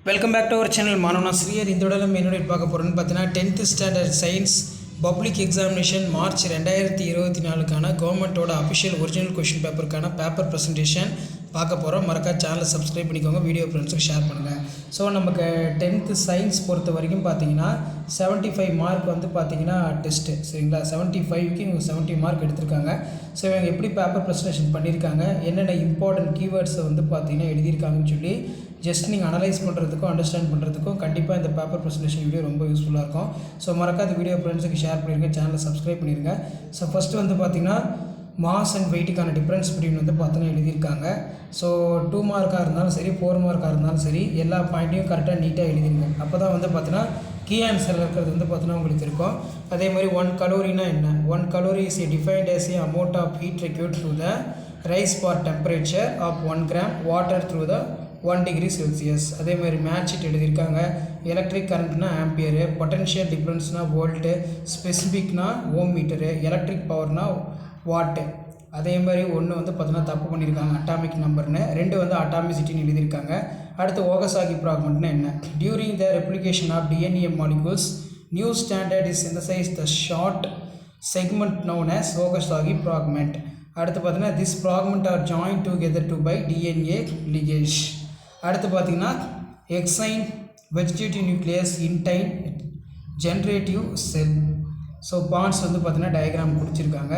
Welcome back to our channel. மாணவனாசிரியர் இந்த உடலும் என்னுடைய பார்க்க போகிறோன்னு பார்த்தீங்கன்னா 10th standard science public examination March 2024க்கான கவர்மெண்ட்டோட அஃபிஷியல் ஒரிஜினல் கொஷின் பேப்பருக்கான பேப்பர் ப்ரெசன்டேஷன் பார்க்க போகிறோம். மறக்காம சேனலை சப்ஸ்கிரைப் பண்ணிக்கோங்க, வீடியோ ஃப்ரெண்ட்ஸுக்கு ஷேர் பண்ணுங்கள். ஸோ நமக்கு 10th சயின்ஸ் பொறுத்த வரைக்கும் பார்த்தீங்கன்னா 75 மார்க் வந்து பார்த்தீங்கன்னா டெஸ்ட்டு, சரிங்களா? 75க்கு இவங்க 70 மார்க் எடுத்திருக்காங்க. ஸோ இவங்க எப்படி பேப்பர் ப்ரெசன்டேஷன் பண்ணியிருக்காங்க, என்னென்ன இம்பார்ட்டன்ட் கீவேர்ட்ஸை வந்து பார்த்தீங்கன்னா எழுதியிருக்காங்கன்னு சொல்லி ஜஸ்ட் நீங்கள் அனலைஸ் பண்ணுறதுக்கும் அண்டர்ஸ்டாண்ட் பண்ணுறதுக்கும் கண்டிப்பாக இந்த பேப்பர் ப்ரெசன்டேஷன் வீடியோ ரொம்ப யூஸ்ஃபுல்லாக இருக்கும். ஸோ மறக்காத வீடியோ ஃப்ரெண்ட்ஸுக்கு ஷேர் பண்ணிடுங்க, சேனலை சப்ஸ்கிரைப் பண்ணிடுங்க. ஸோ ஃபஸ்ட்டு வந்து பார்த்திங்கன்னா மாஸ் அண்ட் வெயிட்டுக்கான டிஃப்ரென்ஸ் பிட்வீன் வந்து பார்த்தீங்கன்னா எழுதியிருக்காங்க. ஸோ 2 மார்க்காக இருந்தாலும் சரி, 4 மார்க்காக இருந்தாலும் சரி, எல்லா பாயிண்ட்டையும் கரெக்டாக நீட்டாக எழுதிருங்க. அப்போ தான் வந்து பார்த்தீங்கன்னா கீ ஆன்சர் இருக்கிறது வந்து பார்த்தீங்கன்னா உங்களுக்கு இருக்கும். அதே மாதிரி 1 கலோரினா என்ன? 1 calorie is defined as a amount of heat required through the rise for temperature of 1 gram water through the 1 degree Celsius. அதே மாதிரி மேட்ச் ஷீட் எழுதியிருக்காங்க. எலக்ட்ரிக் கரண்ட்னா ஆம்பியரு, பொட்டன்ஷியல் டிஃப்ரென்ஸ்னா வோல்ட்டு, ஸ்பெசிஃபிக்னா ஓம் மீட்டரு, எலக்ட்ரிக் பவர்னா வாட்டு. அதே மாதிரி ஒன்று வந்து பார்த்தீங்கன்னா தப்பு பண்ணியிருக்காங்க, அட்டாமிக் நம்பர்னு. 2 வந்து அட்டாமிசிட்டின்னு எழுதியிருக்காங்க. அடுத்து ஓகசாகி ஃப்ராக்மெண்ட்னா என்ன? During the replication of DNA molecules new strand is synthesise the short segment known as Okazaki fragment. அடுத்து பார்த்தீங்கன்னா this fragment are join together to by DNA ligase. அடுத்து பார்த்தீங்கன்னா exine vegetative nucleus intine generative cell. So பாண்ட்ஸ் வந்து பார்த்தீங்கன்னா diagram கொடுத்துருக்காங்க.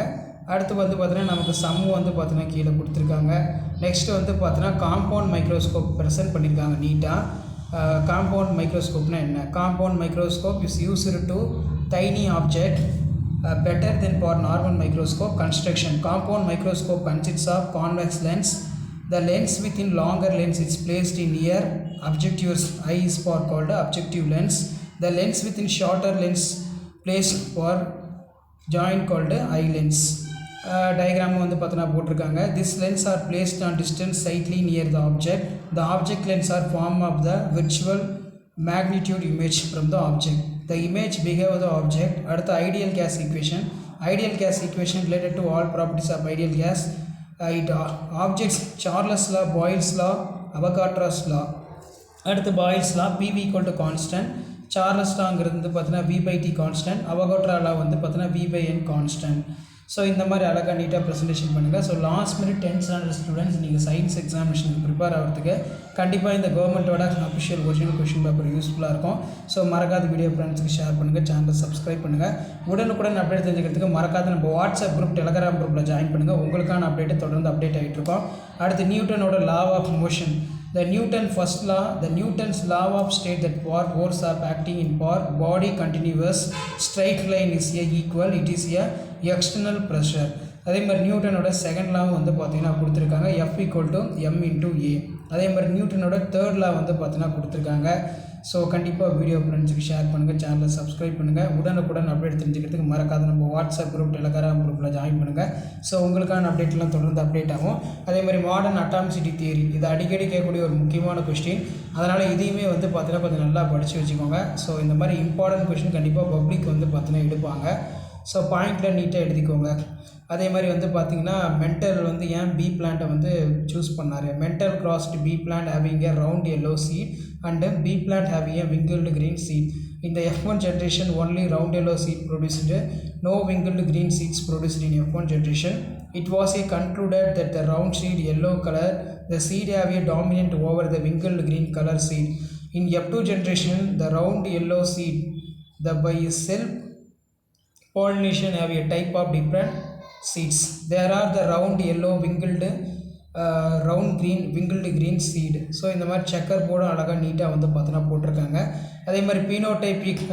அடுத்து வந்து பார்த்தீங்கன்னா நமக்கு சம்மு வந்து பார்த்தீங்கன்னா கீழே கொடுத்துருக்காங்க. நெக்ஸ்ட்டு வந்து பார்த்தீங்கன்னா காம்பவுண்ட் மைக்ரோஸ்கோப் ப்ரெசென்ட் பண்ணியிருக்காங்க நீட்டாக. காம்பவுண்ட் மைக்ரோஸ்கோப்னா என்ன? Compound microscope is used to tiny object better than for normal microscope construction. Compound microscope consists of convex lens. The lens within longer lens is placed in near objective's eye is for called objective lens. The lens within shorter lens placed for joint called eye lens. Diagram வந்து பார்த்தீங்கன்னா போட்டிருக்காங்க. This lens are placed on distance slightly near the object. The object lens are form of the virtual magnitude image from the object. The image behave the object. அடுத்து ideal gas equation. Ideal gas equation related to all properties of ideal gas. It objects Charles law, Boyle's law, Avogadro's law. அடுத்து Boyle's law PV equal to constant. Charles lawங்கிறது வந்து பார்த்தீங்கன்னா V/T constant. Avogadro law வந்து பார்த்தீங்கன்னா V/N constant. So இந்த மாதிரி அழகாக நீட்டாக presentation பண்ணுங்கள். So last minute 10th standard students நீங்கள் சயின்ஸ் எக்ஸாமினேஷனுக்கு ப்ரிப்பேர் ஆகிறதுக்கு கண்டிப்பாக இந்த கவர்மெண்ட்டோட அஃபிஷியல் ஒரிஜினல் கொஷின் பேப்பர் யூஸ்ஃபுல்லாக இருக்கும். ஸோ மறக்காத வீடியோ ஃப்ரெண்ட்ஸுக்கு ஷேர் பண்ணுங்கள், சேனலை சப்ஸ்கிரைப் பண்ணுங்கள். உடனுக்குடன் அப்டேட் தெரிஞ்சுக்கிறதுக்கு மறக்காத நம்ம வாட்ஸ்அப் குரூப், டெலகிராம் குரூப்பில் ஜாயின் பண்ணுங்கள். உங்களுக்கான அப்டேட்டை தொடர்ந்து அப்டேட் ஆகிட்டு இருக்கோம். அடுத்து நியூட்டனோட law of motion. The Newton's first law, the Newton's law of state that for force of acting in for body continuous straight line is a equal, it is a external pressure. அதே மாதிரி நியூட்டனோட second law வந்து பார்த்தீங்கன்னா கொடுத்துருக்காங்க, F = m/a. அதே மாதிரி நியூட்டனோட third law வந்து பார்த்தீங்கன்னா கொடுத்துருக்காங்க. ஸோ கண்டிப்பாக வீடியோ ஃப்ரெண்ட்ஸுக்கு ஷேர் பண்ணுங்கள், சேனலை சப்ஸ்கிரைப் பண்ணுங்கள். உடனுக்குடன் அப்டேட் தெரிஞ்சுக்கிறதுக்கு மறக்காத நம்ம வாட்ஸ்அப் குரூப், டெலகிராம் குரூப்பில் ஜாயின் பண்ணுங்கள். ஸோ உங்களுக்கான அப்டேட்லாம் தொடர்ந்து அப்டேட் ஆகும். அதே மாதிரி மாடர்ன் அட்டாமிசிட்டி தியரி, இது அடிக்கடி கேட்கக்கூடிய ஒரு முக்கியமான கொஸ்டின். அதனால் இதையுமே வந்து பார்த்தீங்கன்னா கொஞ்சம் நல்லா படித்து வச்சுக்கோங்க. ஸோ இந்த மாதிரி இம்பார்ட்டன்ட் கொஸ்டின் கண்டிப்பாக பப்ளிக் வந்து பார்த்தீங்கன்னா எடுப்பாங்க. ஸோ பாயிண்டில் நீட்டாக எழுதிக்கோங்க. அதே மாதிரி வந்து பார்த்திங்கன்னா மென்டல் வந்து ஏன் பி பிளான்ட்டை வந்து சூஸ் பண்ணார்? Mendel crossed P plant having a round yellow seed and B plant having a wrinkled green seed. In the F1 generation only round yellow seed produced, no wrinkled green seeds produced in F1 generation. It was concluded that the round seed yellow color, the seed have a dominant over the wrinkled green color seed. In F2 generation the round yellow seed, the by self pollination have a type of different seeds. There are the round yellow wrinkled round green wrinkled green seed. So இந்த மாதிரி checker போர்டும் அழகாக நீட்டாக வந்து பார்த்தீங்கன்னா போட்டிருக்காங்க. அதே மாதிரி பீனோடைபிக்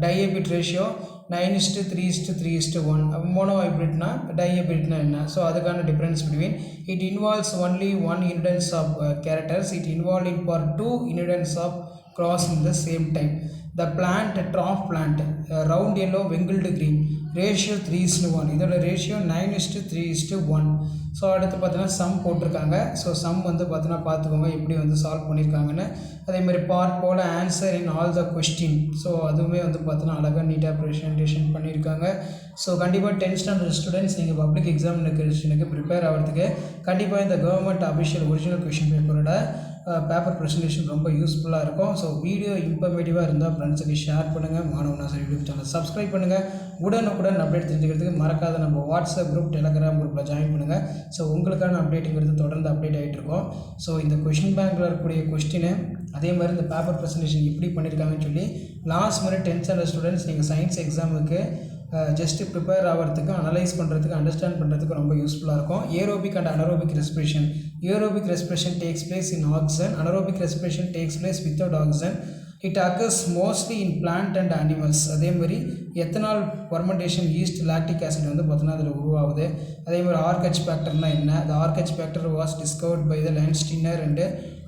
டைஎபிட் ratio 9:3:3:1. Mono ஹைப்ரிட்னா டைஎபிட்னா என்ன? ஸோ அதுக்கான difference between it involves only 1 inheritance of characters, it involve in for 2 inheritance of cross in the same time. The plant, trough plant, round yellow wrinkled green, ratio 3:1. இதோட ratio 9:3:1. So அடுத்து பார்த்தீங்கன்னா some போட்டிருக்காங்க. So some வந்து பார்த்தீங்கன்னா பார்த்துக்கோங்க எப்படி வந்து solve பண்ணியிருக்காங்கன்னு. அதே மாதிரி பார்ட் போல் answer in all the question. So அதுவுமே வந்து பார்த்தீங்கன்னா அழகாக நீட்டாக ப்ரெசன்டேஷன் பண்ணியிருக்காங்க. ஸோ கண்டிப்பாக 10th ஸ்டாண்டர்ட் ஸ்டூடெண்ட்ஸ் நீங்கள் பப்ளிக் எக்ஸாமினேஷனுக்கு ப்ரிப்பேர் ஆகிறதுக்கு கண்டிப்பாக இந்த கவர்மெண்ட் அஃபிஷியல் ஒரிஜினல் கொஷின் பேப்பரோட பேப்பர் ப்ரெசன்டேஷன் ரொம்ப யூஸ்ஃபுல்லாக இருக்கும். ஸோ வீடியோ இன்ஃபர்மேட்டிவாக இருந்தால் ஃப்ரெண்ட்ஸுக்கு ஷேர் பண்ணுங்கள். மாணவன் ஆசிரியர் யூடியூப் சேனல் சப்ஸ்கிரைப் பண்ணுங்கள். உடனுக்குடன் அப்டேட் தெரிஞ்சுக்கிறதுக்கு மறக்காத நம்ம வாட்ஸ்அப் குரூப், டெலகிராம் குரூப்பில் ஜாயின் பண்ணுங்கள். ஸோ உங்களுக்கான அப்டேட்டுங்கிறது தொடர்ந்து அப்டேட் ஆகிட்டு இருக்கோம். ஸோ இந்த கொஷின் பேங்க்கில் இருக்கக்கூடிய கொஸ்டினை அதே மாதிரி இந்த பேப்பர் ப்ரெசன்டேஷன் எப்படி பண்ணியிருக்காங்கன்னு சொல்லி last minute 10th standard students நீங்கள் சயின்ஸ் எக்ஸாமுக்கு ஜஸ்ட்டு ப்ரிப்பேர் ஆகிறதுக்கு, அனலைஸ் பண்ணுறதுக்கு, அண்டர்ஸ்டாண்ட் பண்ணுறதுக்கு ரொம்ப யூஸ்ஃபுல்லாக இருக்கும். Aerobic and anaerobic respiration. Aerobic respiration takes place in oxygen. Anaerobic respiration takes place without oxygen. It occurs mostly in plant and animals. அதே மாதிரி ethanol fermentation yeast lactic acid வந்து பார்த்தீங்கன்னா அதில் உருவாகுது. அதே மாதிரி ஆர்கச் ஃபேக்டர்னா என்ன? The R H factor was discovered by the Landsteiner and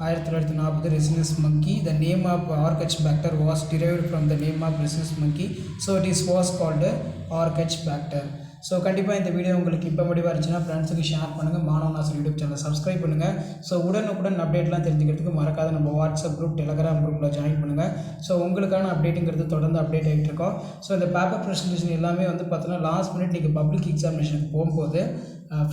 1940 rhesus monkey. The name of R H factor was derived from the name of rhesus monkey, so it is was called R H factor. So கண்டிப்பாக இந்த video உங்களுக்கு இன்ஃபர்மேட்டிவாக இருந்துச்சுன்னா ஃப்ரெண்ட்ஸுக்கு share பண்ணுங்கள். மாணவன் ஆசிரியர் YouTube channel subscribe பண்ணுங்கள். So உடனுக்குடன் அப்டேட்லாம் தெரிஞ்சுக்கிறதுக்கு மறக்காத நம்ம வாட்ஸ்அப் குரூப், டெலகிராம் குரூப்பில் ஜாயின் பண்ணுங்கள். ஸோ உங்களுக்கான அப்டேட்டுங்கிறது தொடர்ந்து அப்டேட் ஆகிட்டு இருக்கோம். ஸோ இந்த பேப்பர் ப்ரெசன்டேஷன் எல்லாமே வந்து பார்த்தீங்கன்னா லாஸ்ட் மினிட் நீங்கள் பப்ளிக் எக்ஸாமினேஷனுக்கு போகும்போது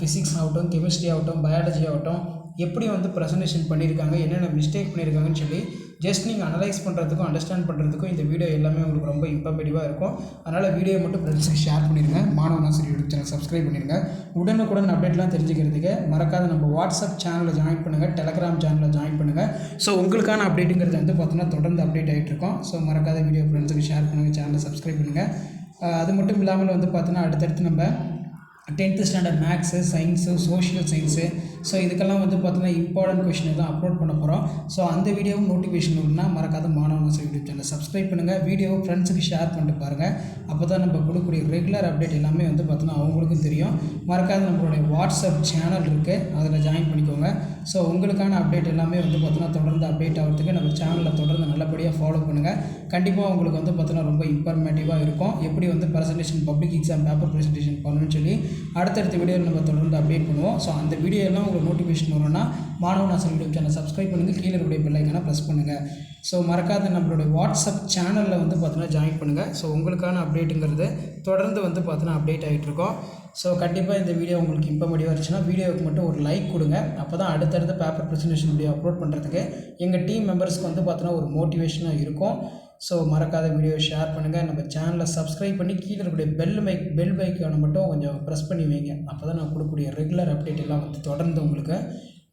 ஃபிசிக்ஸ் ஆகட்டும், கெமிஸ்ட்ரி ஆகட்டும், பயாலஜி ஆகட்டும் எப்படி வந்து ப்ரெசன்டேஷன் பண்ணியிருக்காங்க, என்னென்ன மிஸ்டேக் பண்ணியிருக்காங்கன்னு சொல்லி ஜஸ்ட் நீங்கள் அனலைஸ் பண்ணுறதுக்கும், அண்டர்ஸ்டாண்ட் பண்ணுறதுக்கும் இந்த வீடியோ எல்லாமே உங்களுக்கு ரொம்ப இன்ஃபர்மேட்டிவாக இருக்கும். அதனால் வீடியோ மட்டும் ஃப்ரெண்ட்ஸுக்கு ஷேர் பண்ணிடுங்க. மாணவன் ஆசிரியர் யூடியூப் சேனல் சப்ஸ்கிரைப் பண்ணிடுங்க. உடனுக்குடன் அப்டேட்லாம் தெரிஞ்சுக்கிறதுக்கு மறக்காத நம்ம வாட்ஸ்அப் சேனலில் ஜாயின் பண்ணுங்கள், டெலகிராம் சேனலில் ஜாயின் பண்ணுங்கள். ஸோ உங்களுக்கான அப்டேட்டுங்கிறது வந்து பார்த்தீங்கன்னா தொடர்ந்து அப்டேட் ஆகிட்டு இருக்கோம். ஸோ மறக்காத வீடியோ ஃப்ரெண்ட்ஸுக்கு ஷேர் பண்ணுங்கள், சேனலை சப்ஸ்கிரைப் பண்ணுங்கள். அது மட்டும் இல்லாமல் வந்து பார்த்தீங்கன்னா அடுத்தடுத்து நம்ம 10th standard maths, science, social science, so இதுக்கெல்லாம் வந்து பார்த்தீங்கன்னா இம்பார்ட்டன்ட் கொஷினை தான் அப்லோட் பண்ண போகிறோம். ஸோ அந்த வீடியோவும் நோட்டிஃபிகேஷன் வரும்னா மறக்காத மாணவன் ஆசிரியர் யூடியூப் சேனல் சப்ஸ்கிரைப் பண்ணுங்கள். வீடியோவை ஃப்ரெண்ட்ஸுக்கு ஷேர் பண்ணிட்டு பாருங்கள். அப்போ தான் நம்ம கொடுக்கக்கூடிய ரெகுலர் அப்டேட் எல்லாமே வந்து பார்த்தீங்கன்னா அவங்களுக்கும் தெரியும். மறக்காத நம்மளுடைய வாட்ஸ்அப் சேனல் இருக்குது, அதில் ஜாயின் பண்ணிக்கோங்க. ஸோ உங்களுக்கான அப்டேட் எல்லாமே வந்து பார்த்தீங்கன்னா தொடர்ந்து அப்டேட் ஆகிறதுக்கு நம்ம சேனலில் தொடர்ந்து நல்லபடியாக ஃபாலோ பண்ணுங்கள். கண்டிப்பாக உங்களுக்கு வந்து பார்த்தீங்கன்னா ரொம்ப இன்ஃபர்மேட்டிவாக இருக்கும். எப்படி வந்து presentation, public exam paper presentation பண்ணணும்னு சொல்லி அடுத்தடுத்த வீடியோவில் நம்ம தொடர்ந்து அப்டேட் பண்ணுவோம். ஸோ அந்த வீடியோ எல்லாம் உங்களுக்கு நோட்டிஃபிகேஷன் வரும்னா மாணவன் ஆசிரியர் யூடியூப் சேனல் சப்ஸ்கிரைப் பண்ணுங்கள், கீழே இருக்கக்கூடிய பெல் ஐக்கானை ப்ரெஸ் பண்ணுங்கள். ஸோ மறக்காத நம்மளுடைய வாட்ஸ்அப் சேனலில் வந்து பார்த்தீங்கன்னா ஜாயின் பண்ணுங்கள். ஸோ உங்களுக்கான அப்டேட்டுங்கிறது தொடர்ந்து வந்து பார்த்தீங்கன்னா அப்டேட் ஆகிட்டு இருக்கோம். ஸோ கண்டிப்பாக இந்த வீடியோ உங்களுக்கு இன்ஃபர்மேட்டிவாக இருந்துச்சுன்னா வீடியோவுக்கு மட்டும் ஒரு லைக் கொடுங்க. அப்போ தான் அடுத்தடுத்த பேப்பர் ப்ரெசன்டேஷன் வீடியோ அப்லோட் பண்ணுறதுக்கு எங்கள் டீம் மெம்பர்ஸ்க்கு வந்து பார்த்தீங்கன்னா ஒரு மோட்டிவேஷனாக இருக்கும். ஸோ மறக்காத வீடியோ ஷேர் பண்ணுங்கள். நம்ம சேனலை சப்ஸ்கிரைப் பண்ணி கீழே இருக்கக்கூடிய பெல் பைக்கான மட்டும் கொஞ்சம் ப்ரெஸ் பண்ணி வைங்க. அப்போ தான் நான் கொடுக்கக்கூடிய ரெகுலர் அப்டேட் எல்லாம் வந்து தொடர்ந்து உங்களுக்கு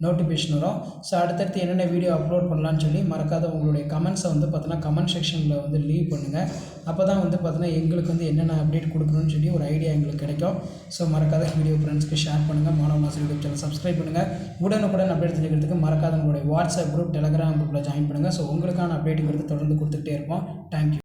நோட்டிஃபிகேஷன் வரும். ஸோ அடுத்தடுத்து என்னென்ன வீடியோ அப்லோட் பண்ணலான்னு சொல்லி மறக்காத உங்களுடைய கமெண்ட்ஸை வந்து பார்த்தீங்கன்னா கமெண்ட் செக்ஷனில் வந்து லீவ் பண்ணுங்கள். அப்போ தான் வந்து பார்த்தீங்கன்னா எங்களுக்கு வந்து என்னென்ன அப்டேட் கொடுக்கணும்னு சொல்லி ஒரு ஐடியா எங்களுக்கு கிடைக்கும். ஸோ மறக்காத வீடியோ ஃப்ரெண்ட்ஸ்க்கு ஷேர் பண்ணுங்கள். மாணவன் ஆசிரியர் யூடியூப் சேனல் சப்ஸ்கிரைப் பண்ணுங்கள். உடனுக்குடன் அப்டேட் தெரிஞ்சுக்கிறதுக்கு மறக்காத உங்களுடைய வாட்ஸ்அப் குரூப், டெலகிராம் குரூப்பில் ஜாயின் பண்ணுங்கள். ஸோ உங்களுக்கான அப்டேட்டுங்கிறது தொடர்ந்து கொடுத்துக்கிட்டே இருப்போம். தேங்க்யூ.